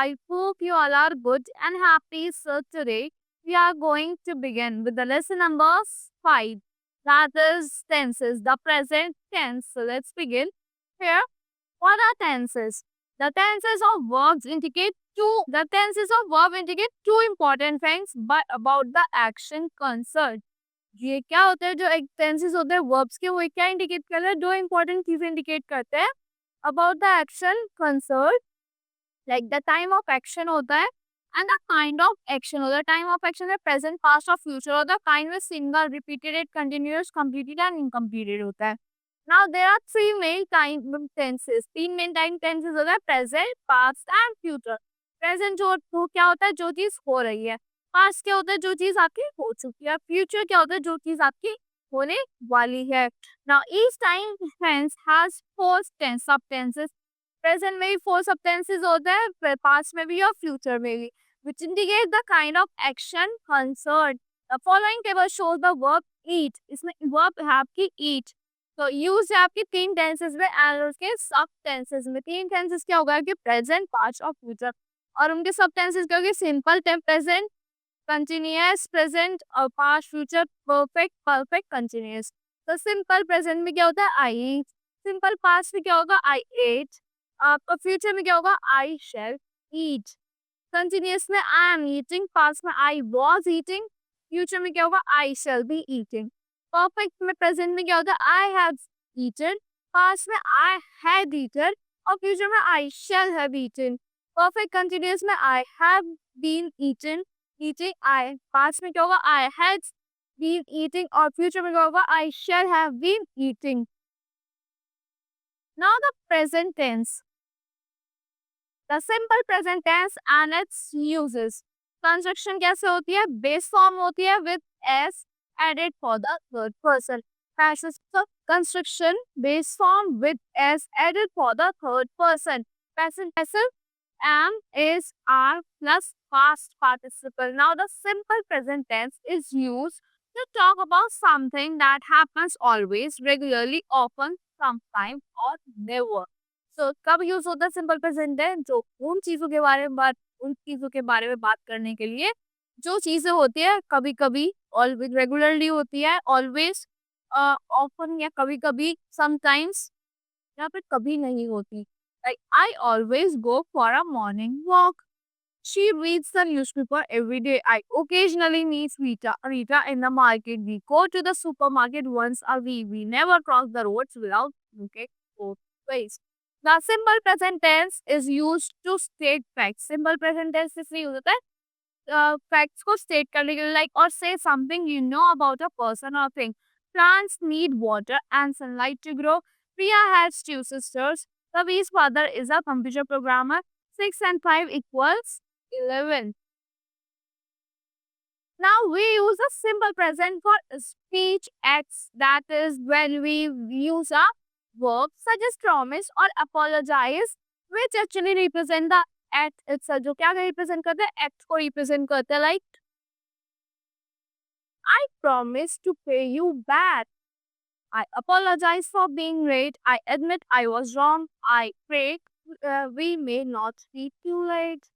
I hope you all are good and happy. So, today we are going to begin with the lesson number 5, that is tenses, the present tense. So, let's begin. Here, what are tenses? The tenses of verb indicate two important things but about the action concerned. ये क्या होता है जो एक tenses होते हैं verbs के, वो क्या इंडिकेट कर रहे हैं? दो इंपॉर्टेंट चीजें इंडिकेट करते हैं about the action concern, like the time of action होता है and the kind of action होता है. टाइम ऑफ एक्शन है प्रेजेंट, पास्ट और फ्यूचर होता है. काइंड में single, repeated, continuous, completed and incompleted होता है. Now there are three main time tenses. तीन मेन टाइम टेंसेस होता है present, past and future. Present जो तो क्या होता है? जो चीज हो रही है. पास्ट क्या होता है? जो चीज आपकी हो चुकी है. फ्यूचर क्या होता है? जो चीज आपकी होने वाली है. Now each time tense has four tense sub tenses. Present में भी फोर सब टेंसेस होता है, पास्ट में भी और फ्यूचर में भी, which indicate the kind of action concerned. The following table shows the verb eat. इसमें verb है आपकी eat. तो use है आपकी तीन tenses में and उसके सब tenses में. तीन tenses क्या होगा कि present, past और future. और उनके सब tenses क्या होगी? simple tense, present, continuous, present और past, future, perfect, perfect, continuous. तो simple present में क्या होता है? I eat. simple past में क्या होगा? I ate. आपका फ्यूचर में क्या होगा? I shall eat. कंटिन्यूअस में आई एम ईटिंग, पास्ट में आई वॉज ईटिंग, फ्यूचर में क्या होगा? I shall be eating. Perfect में प्रेजेंट में क्या होता है? आई हैव ईटन, पास्ट में आई हैड ईटन और फ्यूचर में I shall have eaten. Perfect continuous में I have been eaten, eating. I past में क्या होगा? आई हैड बीन ईटिंग और फ्यूचर में क्या होगा? I shall have been eating. Now the present tense. The simple present tense and its uses. Construction कैसे होती है? Base form होती है with s added for the third person. Passive construction base form with s added for the third person. Passive am, is, are plus past participle. Now the simple present tense is used to talk about something that happens always, regularly, often, sometime or never. So, कब use होता है simple present tense? जो उन चीजों के बारे में बात करने के लिए जो चीजें होती है कभी कभी, ऑलवेज, रेगुलरली होती है, ऑलवेज, ऑफन या कभी कभी, समटाइम्स या फिर कभी नहीं होती. Like I always go for a morning walk. She reads the newspaper every day. I occasionally meet Rita in the market. We go to the supermarket once a week. We never cross the roads without looking both ways. The simple present tense is used to state facts. Simple present tense इसलिए use होता है facts को state करने के लिए, like or say something you know about a person or thing. Plants need water and sunlight to grow. Priya has two sisters. Ravi's father is a computer programmer. 6 and 5 equals 11. Now we use a simple present for speech acts. That is when we use a verb such as promise or apologize, which actually represent the act itself. जो क्या represent करते हैं? Act को represent करते हैं. Like I promise to pay you back. I apologize for being late. I admit I was wrong. I pray we may not be too late.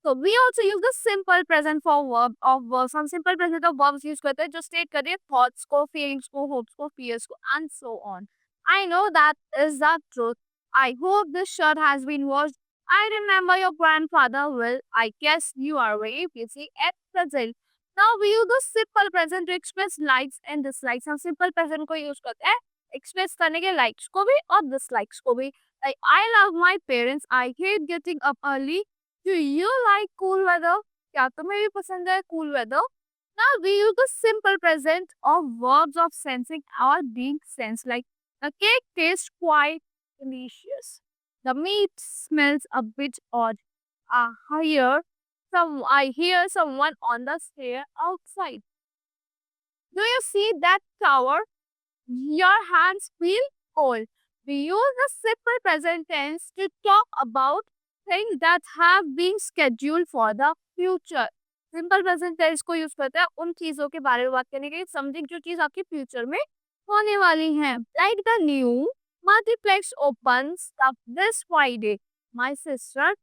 So we also use the simple present for verb of verbs. हम simple present of verbs use करते हैं जो state करते हैं thoughts को, feelings को, hopes को, fears को and so on. I know that is the truth. I hope this shirt has been washed. I remember your grandfather well. I guess you are very busy at present. Now we use the simple present to express likes and dislikes. हम simple present को use करते हैं express करने के likes को भी और dislikes को भी. Like I love my parents. I hate getting up early. Do you like cool weather? क्या तुम्हें भी पसंद है cool weather? Now we use the simple present of verbs of sensing or being sensed. Like the cake tastes quite delicious. The meat smells a bit odd. I hear someone on the stair outside. Do you see that tower? Your hands feel cold. We use the simple present tense to talk about things that have been scheduled for the future. Simple present tense को use करते हैं उन चीजों के बारे में बात करने के लिए, समथिंग जो चीज आपके फ्यूचर में होने वाली है. Like the new multiplex opens this Friday. My sister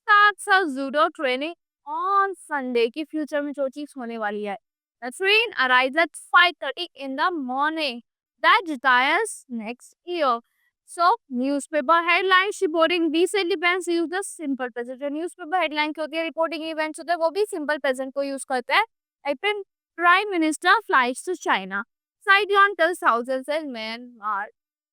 starts her judo training on Sunday की फ्यूचर में जो चीज होने वाली है. The train arrives at 5:30 in the morning. That retires next year. So newspaper headline reporting recent events use the simple present. जो newspaper headline की होती है reporting events होते हैं वो भी simple present को use करते हैं. Like when Prime Minister flies to China. Cyclone tells thousands in Myanmar.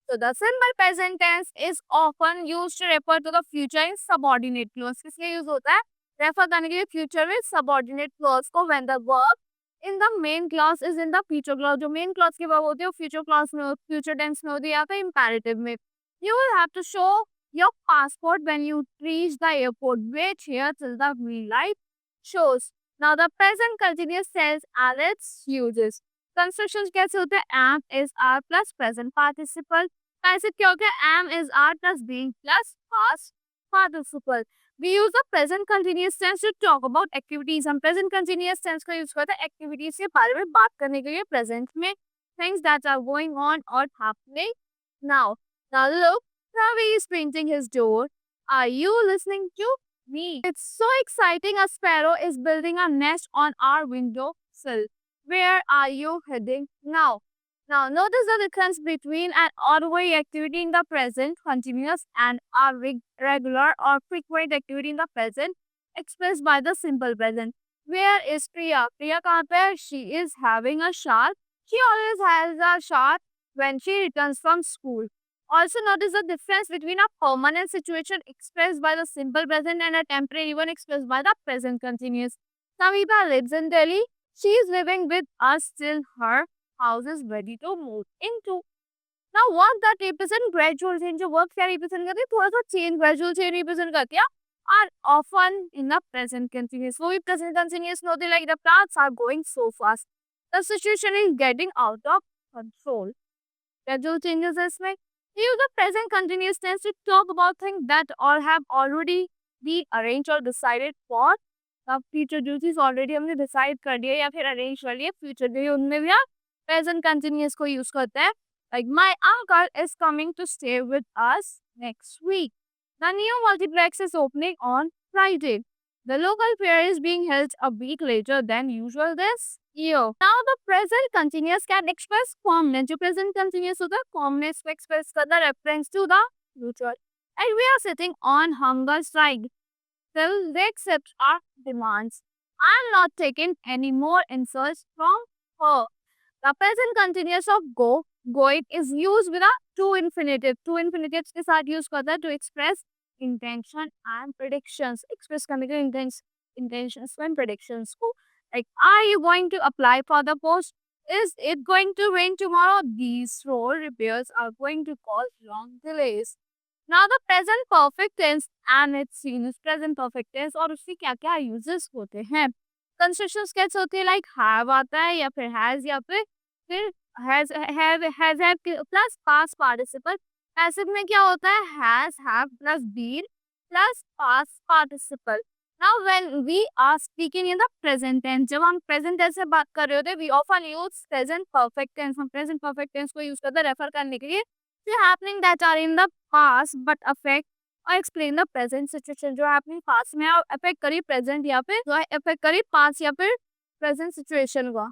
So the simple present tense is often used to refer to the future in subordinate clause. किसके use होता है? Refer करने के लिए future में subordinate clause को when the verb in the main clause is in the future clause. जो main clause के verb होती है वो future clause में future tense में होती है या फिर imperative में. You will have to show your passport when you reach the airport. Wait here till the green light shows. Now the present continuous tense and its uses. Constructions कैसे होते हैं? Am is are plus present participle. ऐसे क्या हो गया? Am is are plus being plus past participle. We use the present continuous tense to talk about activities. हम present continuous tense का use करते हैं activities के बारे में बात करने के लिए present में things that are going on or happening now. Now look, Ravi is painting his door. Are you listening to me? It's so exciting. A sparrow is building a nest on our window sill. Where are you heading now? Now, notice the difference between an ongoing activity in the present continuous and a regular or frequent activity in the present expressed by the simple present. Where is Priya? Priya kahan pe hai? She is having a shower. She always has a shower when she returns from school. Also, notice the difference between a permanent situation expressed by the simple present and a temporary one expressed by the present continuous. Samita lives in Delhi. She is living with us till her house is ready to move into. Now what that represent gradual change जो verb क्या represent करती है थोड़ा सा change gradual change represent करती है are often in the present continuous. वो भी present continuous में होती है like the plants are going so fast. The situation is getting out of control. Gradual changes है इसमें. We use the present continuous tense to talk about things that all have already been arranged or decided for. अब future duties already हमने decide कर दिया या फिर arrange कर लिया future duty उनमें भी आप present continuous को use करते हैं. Like my uncle is coming to stay with us next week. The new multiplex is opening on Friday. The local fair is being held a week later than usual this year. Now the present continuous can express calmness. जो present continuous होता है calmness को express करता है reference to the future. And we are sitting on hunger strike till they accept our demands. I am not taking any more insults from her. The present continuous of go, going is used with a to infinitive. To infinitives के साथ use करता है to express intention and predictions. Express करने के intentions and predictions को. Like, are you going to apply for the post? Is it going to rain tomorrow? These road repairs are going to cause long delays. Now the present perfect tense and its sinus present perfect tense और उसकी क्या क्या uses होते हैं. Constructions कैसे होते हैं like have आता है या फिर has या फिर has have plus past participle. Passive में क्या होता है has have plus been plus past participle. Now when we are speaking in the present tense, जब हम present tense से बात कर रहे होते हैं we often use present perfect tense. हम present perfect tense को use करते हैं refer करने के लिए the happening that are in the past but affect और explain the present situation. जो happening past में और affect करी present या फिर जो affect करी past या फिर present situation को.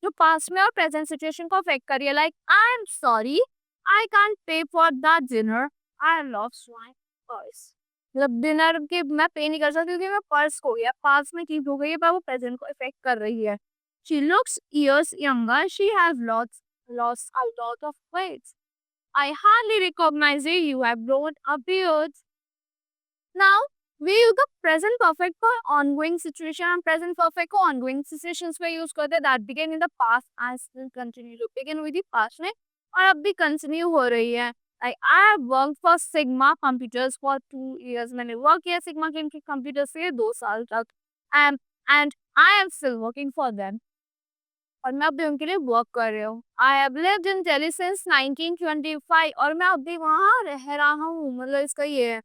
जो past में और present situation को affect करी है like I am sorry I can't pay for the dinner. I lost my purse. मतलब डिनर के मैं पे नहीं कर सकती क्योंकि मैं पर्स खो गया. पास में चीज हो गई है पर वो प्रेजेंट को इफेक्ट कर रही है. She looks years younger. She has lost a lot of weight. I hardly recognize you. You have grown a beard. Now we use the present perfect for ongoing situation and present perfect को ongoing situations पे use करते हैं that began in the past and still continue to begin with the past में और अब भी continue हो रही है. Like I have worked for Sigma Computers for 2 years. मैंने work किया Sigma के computers से 2 साल तक. And I am still working for them. और मैं अभी उनके लिए वर्क कर रही हूँ. I have lived in Delhi since 1925 और मैं अभी वहाँ रह रहा हूँ. मतलब इसका ये है.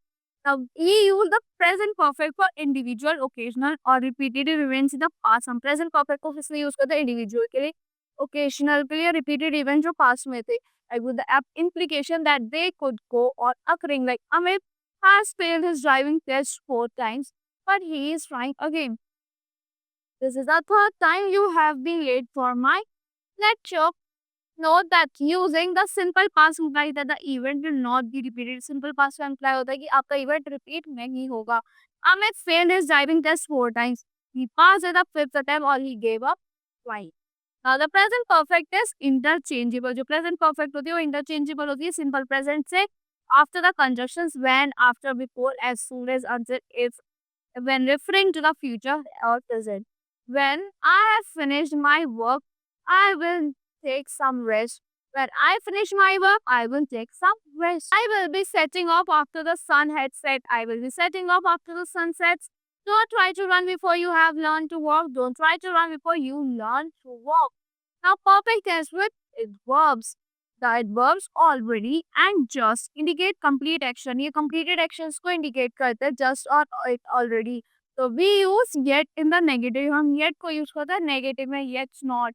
Now, we use the present perfect for individual, occasional or repetitive events in the past. हम present perfect को किस लिए use करते हैं? Individual के लिए, occasional के लिए, repeated events जो past में थे. Like with the implication that they could go or occurring. Like Amit has failed his driving test 4 times, but he is trying again. This is the third time you have been late for my lecture. Note that using the simple past implies that the event will not be repeated. Simple past का imply होता है कि आपका event repeat नहीं होगा. Amit failed his driving test 4 times. He passed at the fifth attempt or he gave up twice. Now the present perfect is interchangeable. जो present perfect होती है वो interchangeable होती है simple present से after the conjunctions when, after, before, as soon as, until, if, when referring to the future or present. When I have finished my work, I will take some rest. When I finish my work, I will take some rest. I will be setting off after the sun has set. I will be setting off after the sun sets. Don't try to run before you have learned to walk. Don't try to run before you learn to walk. Now, perfect tense with adverbs. The adverbs already and just indicate complete action. ये completed actions को indicate करते हैं just or it already. So we use yet in the negative. हम yet को use करते हैं negative में yet's not.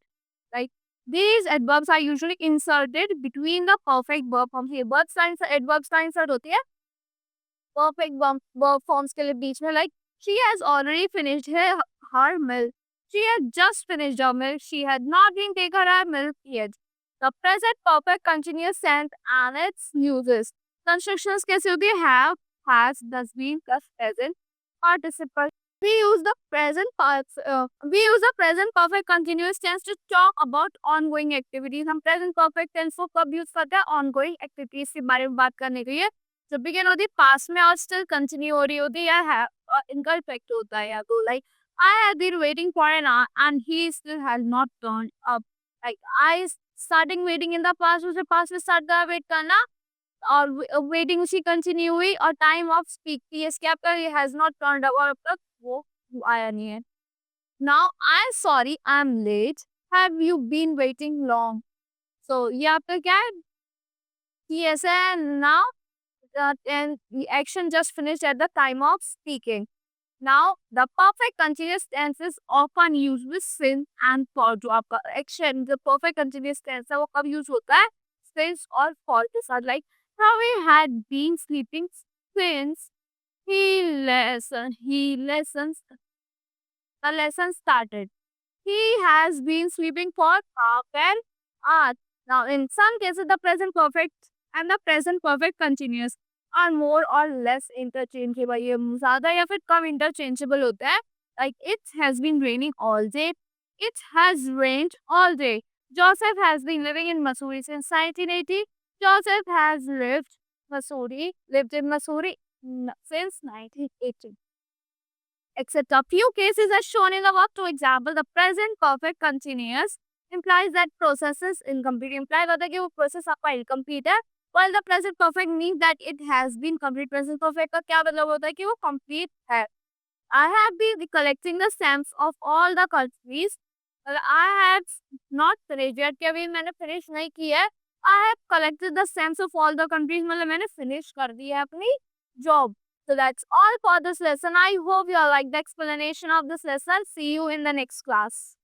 Like these adverbs are usually inserted between the perfect verb forms. ये verb signs adverbs का insert होती है perfect verb forms के लिए बीच में like she has already finished her milk. She had just finished her milk. She had not been taken her milk yet. The present perfect continuous tense and its uses. Constructions कैसे होती है have, has, does, been plus present participle. We use the present parts. We use the present perfect continuous tense to talk about ongoing activities. हम present perfect tense को कब use करते हैं ongoing activities के बारे में बात करने के लिए जब begin होती है past में और still continue हो रही होती है या have इनका इफेक्ट होता है या तो like I have been waiting for an hour and he still has not turned up. Like I starting waiting in the past उसे past में start का wait करना और वेटिंग उसकी कंटिन्यू हुई और टाइम ऑफ स्पीक की इसके आपका हैज नॉट टर्न्ड अप और अब तक वो आया नहीं है. Now I am sorry I am late. Have you been waiting long. So ये आपका क्या है कि ऐसा है now and the action just finished at the time of speaking. Now, the perfect continuous tense is often used with sin and for. जो आपका action, the perfect continuous tense है वो कब use होता है since और for के साथ. Like Ravi had been sleeping since he lessons the lesson started. He has been sleeping for half an hour. Now, in some cases, the present perfect and the present perfect continuous are more or less interchangeable. ये ज़्यादा या फिर कम interchangeable होता है. Like it has been raining all day. It has rained all day. Joseph has been living in Missouri since 1980. Joseph has lived in Missouri since 1980. Except a few cases as shown in the above. For example, the present perfect continuous implies that process is incomplete. Imply होता है कि वो process आपका incomplete है. While the present perfect means that it has been complete. Present perfect का क्या मतलब होता है कि वो complete है. I have been collecting the stamps of all the countries. I have not finished yet. कि अभी मैंने finish नहीं किया है. I have collected the stamps of all the countries. मतलब मैंने finish कर दी है अपनी job. So that's all for this lesson. I hope you all like the explanation of this lesson. See you in the next class.